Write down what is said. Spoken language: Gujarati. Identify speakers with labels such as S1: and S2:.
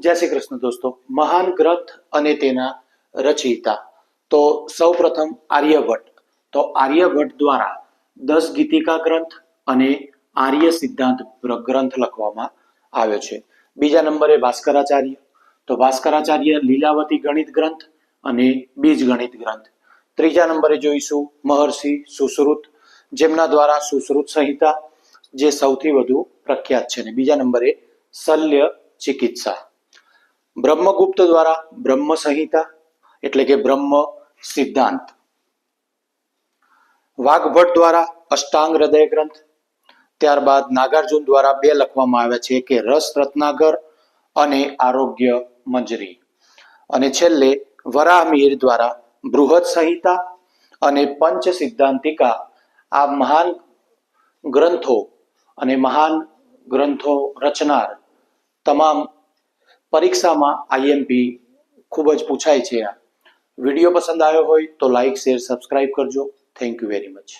S1: જય શ્રી કૃષ્ણ દોસ્તો. મહાન ગ્રંથ અને તેના રચયિતા તો સૌપ્રથમ આર્યભટ્ટ. તો આર્યભટ્ટ દ્વારા 10 ગીતિકા ગ્રંથ અને આર્ય સિદ્ધાંત ગ્રંથ લખવામાં આવ્યો છે. બીજા નંબરે ભાસ્કરાચાર્ય. તો ભાસ્કરાચાર્ય લીલાવતી ગણિત ગ્રંથ અને બીજ ગણિત ગ્રંથ. ત્રીજા નંબરે જોઈશું મહર્ષિ સુશ્રુત, જેમના દ્વારા સુશ્રુત સંહિતા જે સૌથી વધુ પ્રખ્યાત છે. અને બીજા નંબરે શલ્ય ચિકિત્સા. બ્રહ્મગુપ્ત દ્વારા બ્રહ્મ સંહિતા એટલે કે બ્રહ્મ સિદ્ધાંત. વાઘભટ્ટ દ્વારા અષ્ટાંગ હૃદય ગ્રંથ. ત્યારબાદ નાગાર્જુન દ્વારા 2 લખવામાં આવ્યા છે કે રસ રત્નાકર અને આરોગ્ય મંજરી. અને છેલ્લે વરાહમિહિર દ્વારા બૃહદ સંહિતા અને પંચ સિદ્ધાંતિકા. આ મહાન ગ્રંથો અને મહાન ગ્રંથો રચનાર તમામ પરીક્ષામાં આઈએમપી ખૂબ જ પૂછાય છે. આ વિડીયો પસંદ આવ્યો હોય તો લાઈક, શેર, સબસ્ક્રાઇબ કરજો. Thank you very much.